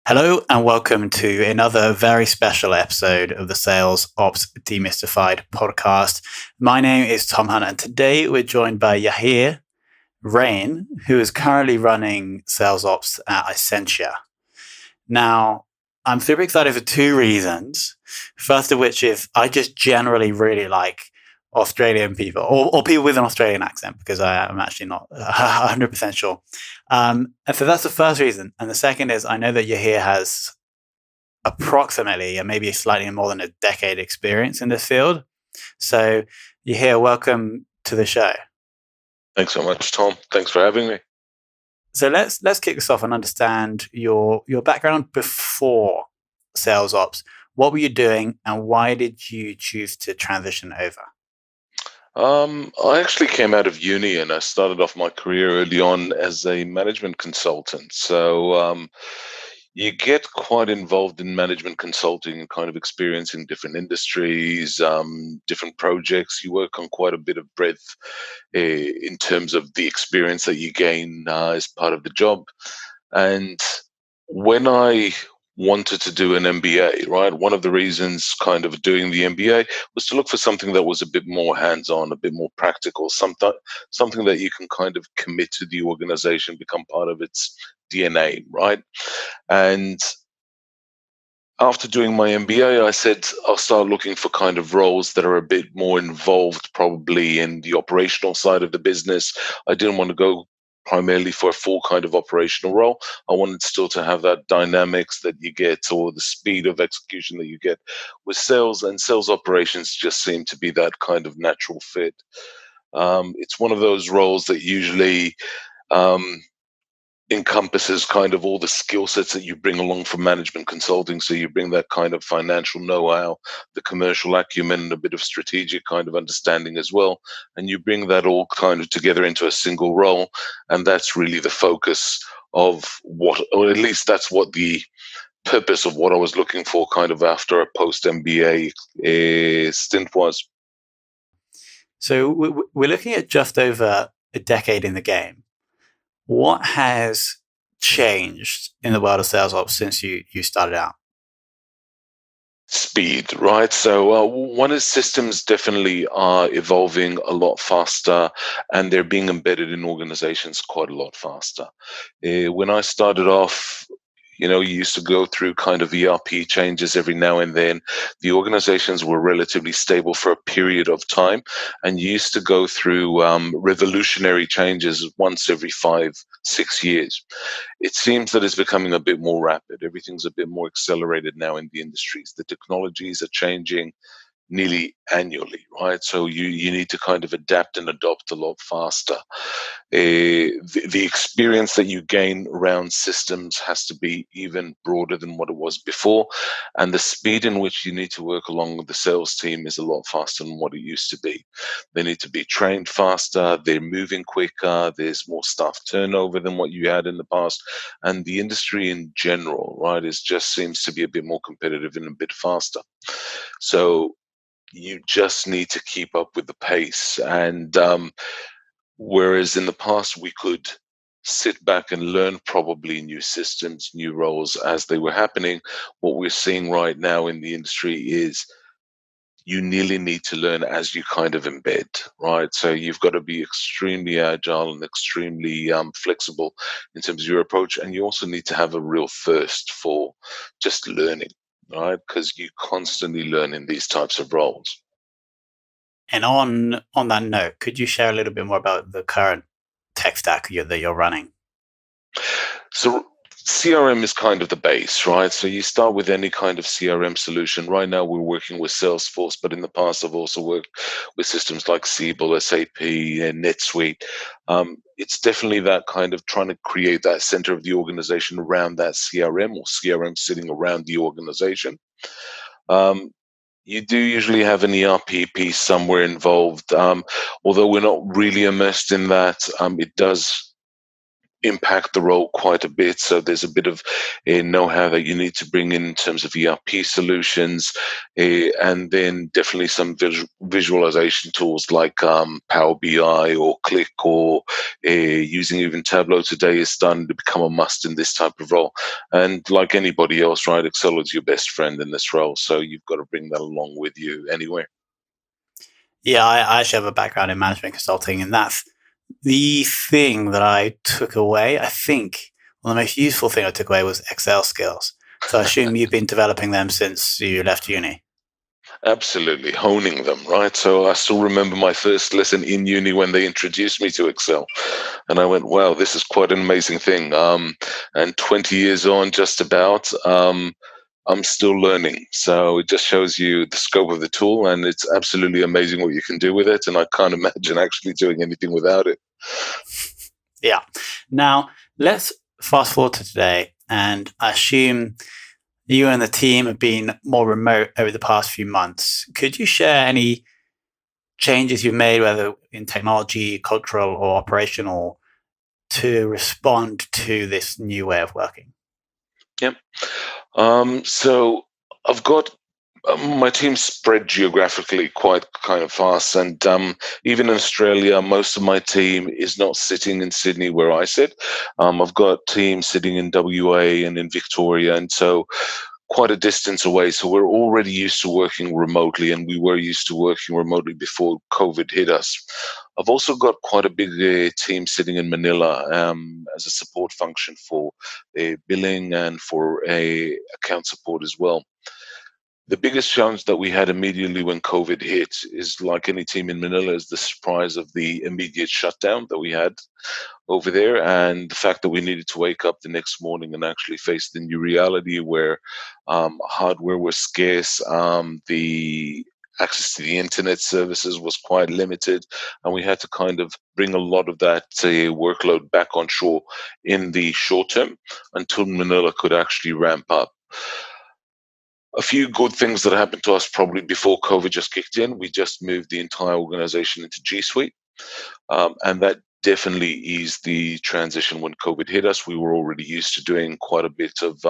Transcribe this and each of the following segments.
Hello and welcome to another very special episode of the Sales Ops Demystified Podcast. My name is Tom Hunt, and today we're joined by Yair Rein, who is currently running Sales Ops at Isentia. Now, I'm super excited for two reasons. First of which is I just generally really like Australian people or people with an Australian accent because I am actually not 100% sure. And so that's the first reason. And the second is I know that Yahir has approximately and maybe slightly more than a decade experience in this field. So Yahir, welcome to the show. Thanks so much, Tom. Thanks for having me. So let's kick this off and understand your background before Sales Ops. What were you doing and why did you choose to transition over? I actually came out of uni and I started off my career early on as a management consultant. So you get quite involved in management consulting and kind of experiencing different industries, different projects. You work on quite a bit of breadth in terms of the experience that you gain as part of the job. And when I wanted to do an MBA, right? One of the reasons kind of doing the MBA was to look for something that was a bit more hands-on, a bit more practical, something that you can kind of commit to the organization, become part of its DNA, right? And after doing my MBA, I said I'll start looking for kind of roles that are a bit more involved, probably in the operational side of the business. I didn't want to go primarily for a full kind of operational role. I wanted still to have that dynamics that you get or the speed of execution that you get with sales, and sales operations just seem to be that kind of natural fit. It's one of those roles that usually um, encompasses kind of all the skill sets that you bring along from management consulting. So you bring that kind of financial know-how, the commercial acumen, and a bit of strategic kind of understanding as well. And you bring that all kind of together into a single role. And that's really the focus of what, or at least that's what the purpose of what I was looking for kind of after a post-MBA stint was. So we're looking at just over a decade in the game. What has changed in the world of sales ops since you started out? Speed, right? So one is systems definitely are evolving a lot faster and they're being embedded in organizations quite a lot faster. When I started off, you used to go through kind of ERP changes every now and then. The organizations were relatively stable for a period of time, and you used to go through revolutionary changes once every 5, 6 years. It seems that it's becoming a bit more rapid. Everything's a bit more accelerated now in the industries. The technologies are changing nearly annually, right? So you need to kind of adapt and adopt a lot faster. The experience that you gain around systems has to be even broader than what it was before, and the speed in which you need to work along with the sales team is a lot faster than what it used to be. They need to be trained faster, they're moving quicker, there's more staff turnover than what you had in the past, and the industry in general, right, is just seems to be a bit more competitive and a bit faster. So you just need to keep up with the pace. And whereas in the past we could sit back and learn probably new systems, new roles as they were happening, what we're seeing right now in the industry is you nearly need to learn as you kind of embed, right? So you've got to be extremely agile and extremely flexible in terms of your approach. And you also need to have a real thirst for just learning, right? Because you constantly learn in these types of roles. And on that note, could you share a little bit more about the current tech stack that you're running? So CRM is kind of the base, right? So you start with any kind of CRM solution. Right now we're working with Salesforce, but in the past I've also worked with systems like Siebel, SAP, and NetSuite. It's definitely that kind of trying to create that center of the organization around that CRM, or CRM sitting around the organization. You do usually have an ERP piece somewhere involved, although we're not really immersed in that. It does impact the role quite a bit. So there's a bit of know-how that you need to bring in terms of ERP solutions, and then definitely some visualization tools like Power BI or Click, or using even Tableau today is starting to become a must in this type of role. And like anybody else, right, Excel is your best friend in this role, so you've got to bring that along with you anywhere. Yeah, I actually have a background in management consulting, and that's the thing that I took away. I think one of the most useful thing I took away was Excel skills. So I assume you've been developing them since you left uni. Absolutely, honing them, right? So I still remember my first lesson in uni when they introduced me to Excel, and I went, "Wow, this is quite an amazing thing." And 20 years on, just about, I'm still learning. So it just shows you the scope of the tool, and it's absolutely amazing what you can do with it. And I can't imagine actually doing anything without it. Yeah. Now, let's fast forward to today, and I assume you and the team have been more remote over the past few months. Could you share any changes you've made, whether in technology, cultural, or operational, to respond to this new way of working? Yep. So I've got my team spread geographically quite kind of fast, and even in Australia, most of my team is not sitting in Sydney where I sit. I've got teams sitting in WA and in Victoria, and so quite a distance away. So we're already used to working remotely, and we were used to working remotely before COVID hit us. I've also got quite a big team sitting in Manila as a support function for billing and for account support as well. The biggest challenge that we had immediately when COVID hit is, like any team in Manila, is the surprise of the immediate shutdown that we had over there, and the fact that we needed to wake up the next morning and actually face the new reality where hardware was scarce, the access to the internet services was quite limited, and we had to kind of bring a lot of that workload back on shore in the short term until Manila could actually ramp up. A few good things that happened to us probably before COVID just kicked in. We just moved the entire organization into G Suite, and that definitely eased the transition when COVID hit us. We were already used to doing quite a bit of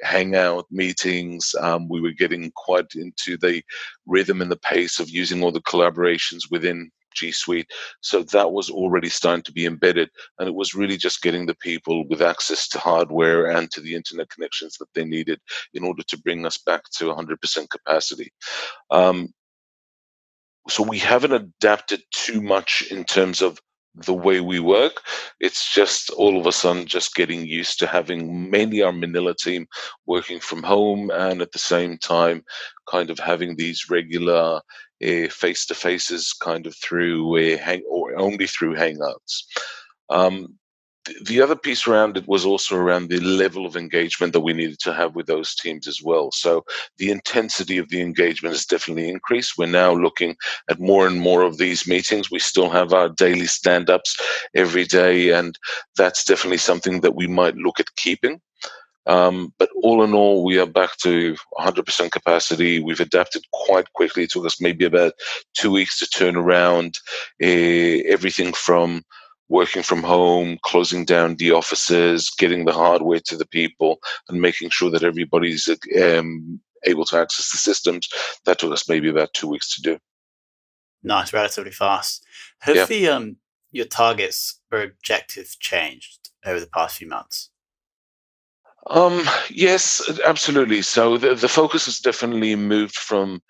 hangout meetings. We were getting quite into the rhythm and the pace of using all the collaborations within G Suite. So that was already starting to be embedded. And it was really just getting the people with access to hardware and to the internet connections that they needed in order to bring us back to 100% capacity. Um, so we haven't adapted too much in terms of the way we work. It's just all of a sudden just getting used to having mainly our Manila team working from home, and at the same time kind of having these regular face to faces kind of through hang or only through hangouts. Um, the other piece around it was also around the level of engagement that we needed to have with those teams as well. So the intensity of the engagement has definitely increased. We're now looking at more and more of these meetings. We still have our daily stand-ups every day, and that's definitely something that we might look at keeping. But all in all, we are back to 100% capacity. We've adapted quite quickly. It took us maybe about 2 weeks to turn around everything from working from home, closing down the offices, getting the hardware to the people, and making sure that everybody's able to access the systems. That took us maybe about 2 weeks to do. Nice, relatively fast. Have Yeah. the your targets or objectives changed over the past few months? Yes, absolutely. So the focus has definitely moved from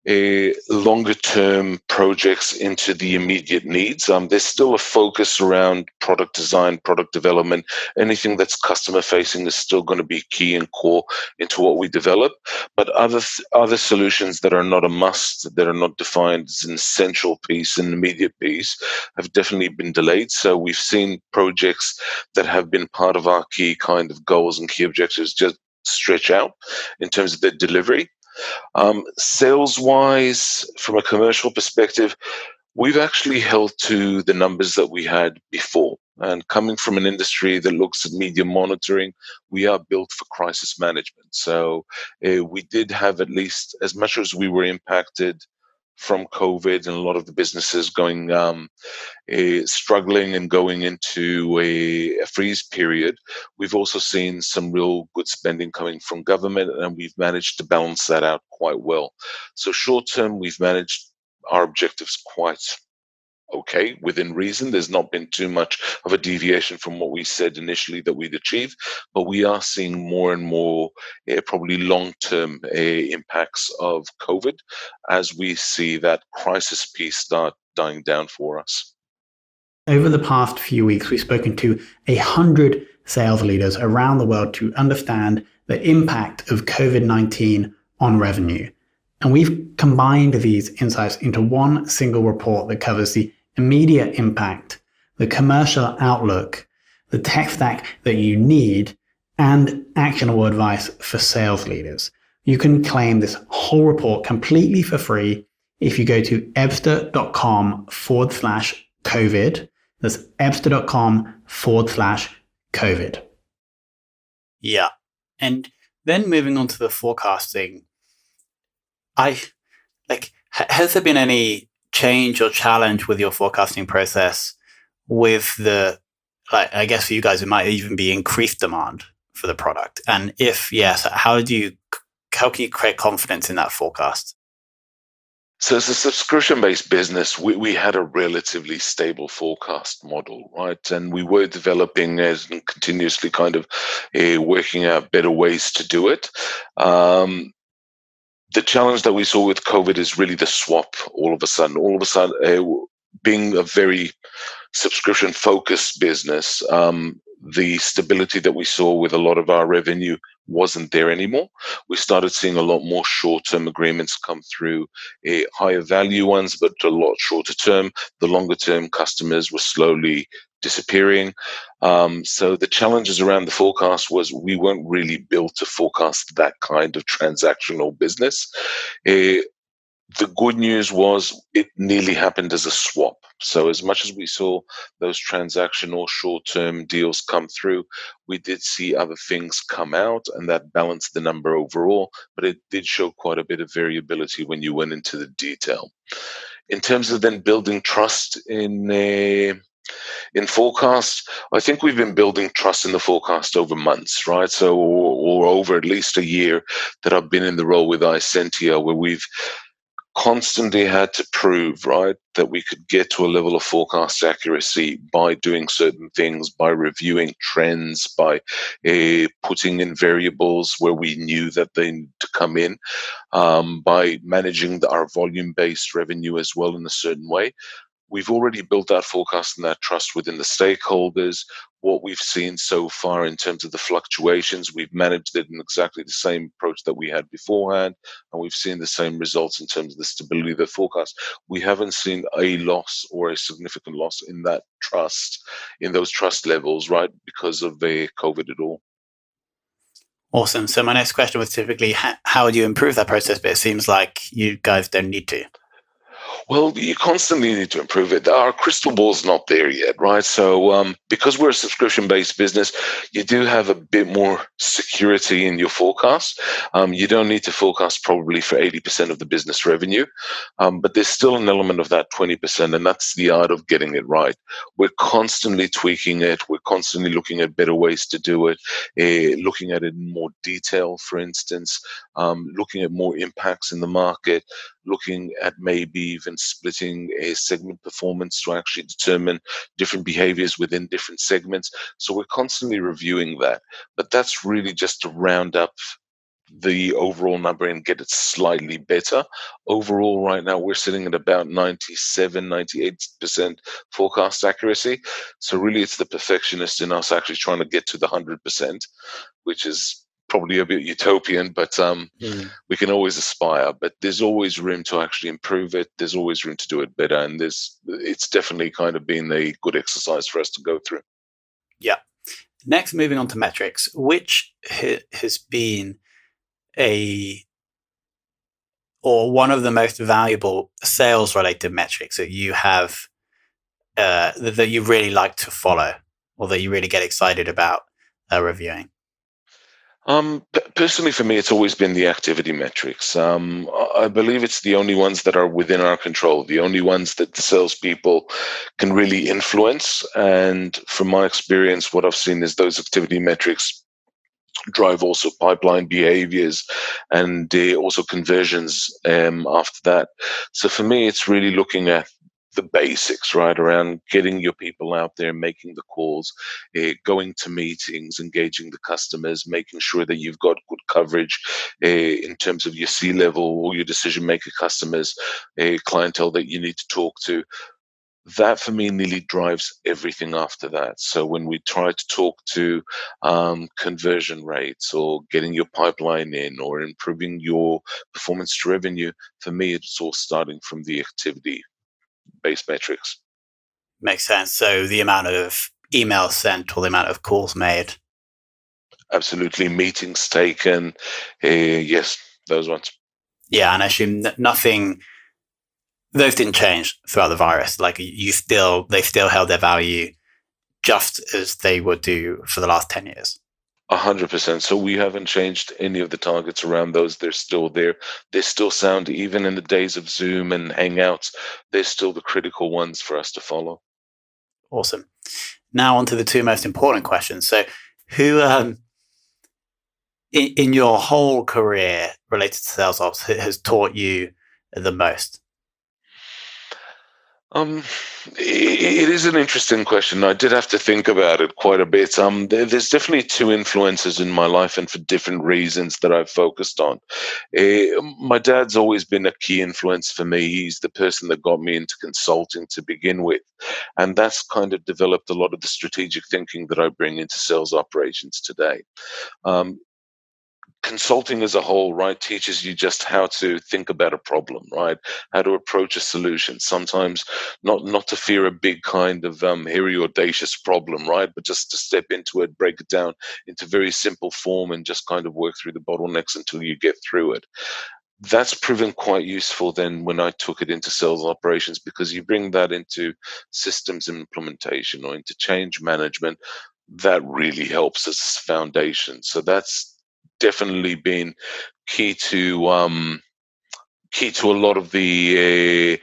a longer term projects into the immediate needs. There's still a focus around product design, product development. Anything that's customer facing is still going to be key and core into what we develop. But other solutions that are not a must, that are not defined as an essential piece, an immediate piece, have definitely been delayed. So we've seen projects that have been part of our key kind of goals and key objectives just stretch out in terms of their delivery. Sales wise, from a commercial perspective, we've actually held to the numbers that we had before. And coming from an industry that looks at media monitoring, we are built for crisis management. So we did have, at least as much as we were impacted from COVID and a lot of the businesses going struggling and going into a freeze period, we've also seen some real good spending coming from government, and we've managed to balance that out quite well. So short term, we've managed our objectives quite okay, within reason. There's not been too much of a deviation from what we said initially that we'd achieve, but we are seeing more and more probably long-term impacts of COVID as we see that crisis piece start dying down for us. Over the past few weeks, we've spoken to 100 sales leaders around the world to understand the impact of COVID-19 on revenue. And we've combined these insights into one single report that covers the immediate impact, the commercial outlook, the tech stack that you need, and actionable advice for sales leaders. You can claim this whole report completely for free if you go to ebster.com/COVID. That's ebster.com/COVID. Yeah. And then moving on to the forecasting, has there been any change or challenge with your forecasting process with I guess for you guys, it might even be increased demand for the product? And if yes, how can you create confidence in that forecast? So as a subscription-based business, we had a relatively stable forecast model, right? And we were developing and continuously kind of working out better ways to do it. The challenge that we saw with COVID is really the swap all of a sudden. Being a very subscription-focused business, the stability that we saw with a lot of our revenue wasn't there anymore. We started seeing a lot more short-term agreements come through, higher value ones, but a lot shorter term. The longer-term customers were slowly disappearing. So the challenges around the forecast was we weren't really built to forecast that kind of transactional business. The good news was it nearly happened as a swap. So as much as we saw those transactional short-term deals come through, we did see other things come out, and that balanced the number overall, but it did show quite a bit of variability when you went into the detail. In terms of then building trust in forecast, I think we've been building trust in the forecast over months, right? So, or over at least a year that I've been in the role with Isentia, where we've constantly had to prove, right, that we could get to a level of forecast accuracy by doing certain things, by reviewing trends, by putting in variables where we knew that they need to come in, by managing our volume-based revenue as well in a certain way. We've already built that forecast and that trust within the stakeholders. What we've seen so far in terms of the fluctuations, we've managed it in exactly the same approach that we had beforehand, and we've seen the same results in terms of the stability of the forecast. We haven't seen a loss or a significant loss in that trust, in those trust levels, right, because of the COVID at all. Awesome. So my next question was typically, how would you improve that process? But it seems like you guys don't need to. Well, you constantly need to improve it. Our crystal ball's not there yet, right? So because we're a subscription-based business, you do have a bit more security in your forecast. You don't need to forecast probably for 80% of the business revenue, but there's still an element of that 20%, and that's the art of getting it right. We're constantly tweaking it. We're constantly looking at better ways to do it, looking at it in more detail, for instance, looking at more impacts in the market, looking at maybe even splitting a segment performance to actually determine different behaviors within different segments. So we're constantly reviewing that. But that's really just to round up the overall number and get it slightly better. Overall, right now, we're sitting at about 97, 98% forecast accuracy. So really, it's the perfectionist in us actually trying to get to the 100%, which is probably a bit utopian, but we can always aspire. But there's always room to actually improve it. There's always room to do it better, and it's definitely kind of been a good exercise for us to go through. Yeah. Next, moving on to metrics, which has been one of the most valuable sales-related metrics that you have that you really like to follow, or that you really get excited about reviewing? Personally, for me, it's always been the activity metrics. I believe it's the only ones that are within our control, the only ones that the salespeople can really influence. And from my experience, what I've seen is those activity metrics drive also pipeline behaviors and also conversions after that. So for me, it's really looking at the basics, right, around getting your people out there, making the calls, going to meetings, engaging the customers, making sure that you've got good coverage in terms of your C level or your decision maker customers, clientele that you need to talk to. That for me nearly drives everything after that. So when we try to talk to conversion rates or getting your pipeline in or improving your performance to revenue, for me, it's all starting from the activity based metrics. Makes sense. So the amount of emails sent or the amount of calls made. Absolutely. Meetings taken. Yes, those ones. Yeah, and I assume nothing. Those didn't change throughout the virus. Like they still held their value just as they would do for the last 10 years. 100%. So we haven't changed any of the targets around those. They're still there. They still sound, even in the days of Zoom and Hangouts, they're still the critical ones for us to follow. Awesome. Now on to the two most important questions. So who, in your whole career related to sales ops, has taught you the most? It is an interesting question. I did have to think about it quite a bit. There's definitely two influences in my life, and for different reasons that I've focused on. My dad's always been a key influence for me. He's the person that got me into consulting to begin with, and that's kind of developed a lot of the strategic thinking that I bring into sales operations today. Um, Consulting as a whole, right, teaches you just how to think about a problem, right? How to approach a solution. Sometimes not to fear a big kind of hairy audacious problem, right? But just to step into it, break it down into very simple form and just kind of work through the bottlenecks until you get through it. That's proven quite useful then when I took it into sales operations, because you bring that into systems implementation or into change management. That really helps as a foundation. So that's definitely been key to a lot of the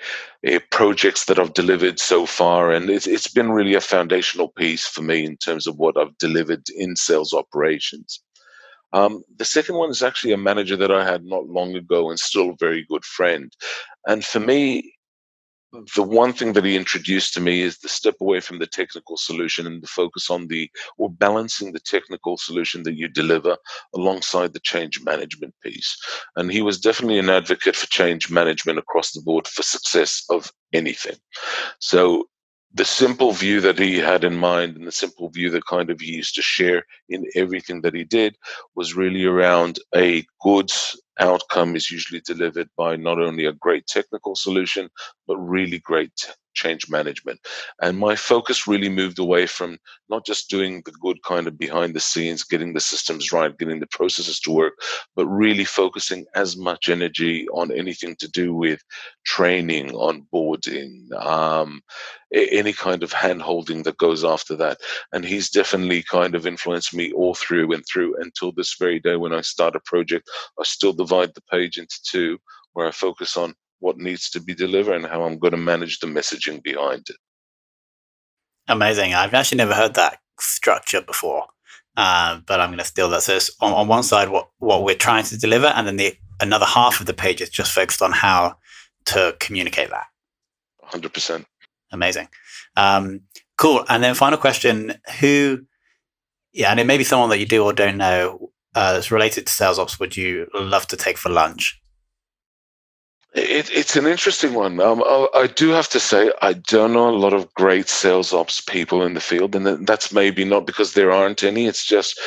projects that I've delivered so far, and it's been really a foundational piece for me in terms of what I've delivered in sales operations. The second one is actually a manager that I had not long ago and still a very good friend. And for me, the one thing that he introduced to me is the step away from the technical solution and the focus on or balancing the technical solution that you deliver alongside the change management piece. And he was definitely an advocate for change management across the board for success of anything. So the simple view that he had in mind and the simple view that kind of he used to share in everything that he did was really around a good outcome is usually delivered by not only a great technical solution, but really great change management. And my focus really moved away from not just doing the good kind of behind the scenes, getting the systems right, getting the processes to work, but really focusing as much energy on anything to do with training, onboarding, any kind of hand holding that goes after that. And he's definitely kind of influenced me all through and through until this very day. When I start a project, I still divide the page into two, where I focus on what needs to be delivered and how I'm going to manage the messaging behind it. Amazing. I've actually never heard that structure before, but I'm going to steal that. So it's on one side, what we're trying to deliver, and then another half of the page is just focused on how to communicate that. 100%. Amazing. Cool. And then final question, and it may be someone that you do or don't know that's related to sales ops, would you love to take for lunch? It's an interesting one. I do have to say, I don't know a lot of great sales ops people in the field, and that's maybe not because there aren't any. It's just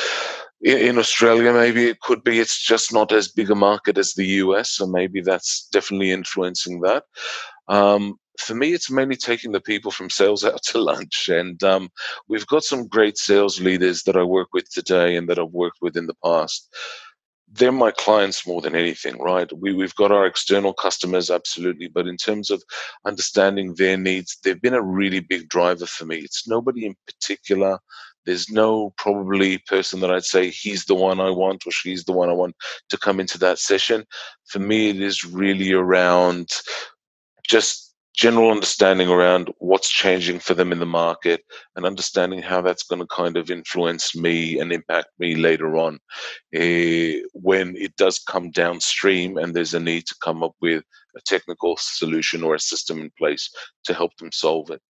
in Australia, maybe it could be. It's just not as big a market as the US, so maybe that's definitely influencing that. For me, it's mainly taking the people from sales out to lunch, and we've got some great sales leaders that I work with today and that I've worked with in the past. They're my clients more than anything, right? We've got our external customers, absolutely, but in terms of understanding their needs, they've been a really big driver for me. It's nobody in particular There's no probably person that I'd say he's the one I want or she's the one I want to come into that session. For me, it is really around just general understanding around what's changing for them in the market and understanding how that's going to kind of influence me and impact me later on when it does come downstream and there's a need to come up with a technical solution or a system in place to help them solve it.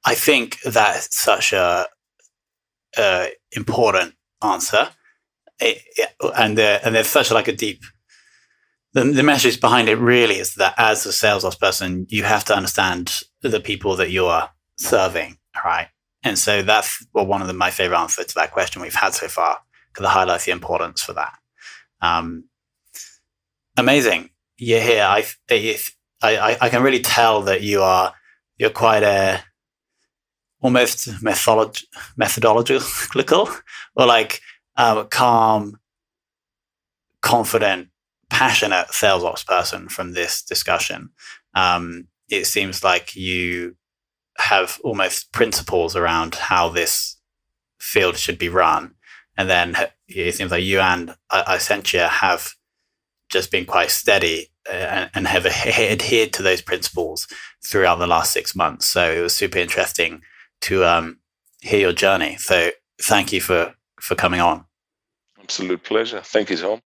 I think that's such a important answer, and there's such like a deep. The message behind it really is that as a sales ops person, you have to understand the people that you are serving, right? And so that's one of my favorite answers to that question we've had so far, because it highlights the importance for that. Amazing. Yeah, here I can really tell that you're quite a almost methodological or like calm, confident, passionate sales ops person from this discussion. It seems like you have almost principles around how this field should be run. And then it seems like you and Isentia have just been quite steady and have adhered to those principles throughout the last 6 months. So it was super interesting to hear your journey. So thank you for coming on. Absolute pleasure. Thank you, Tom.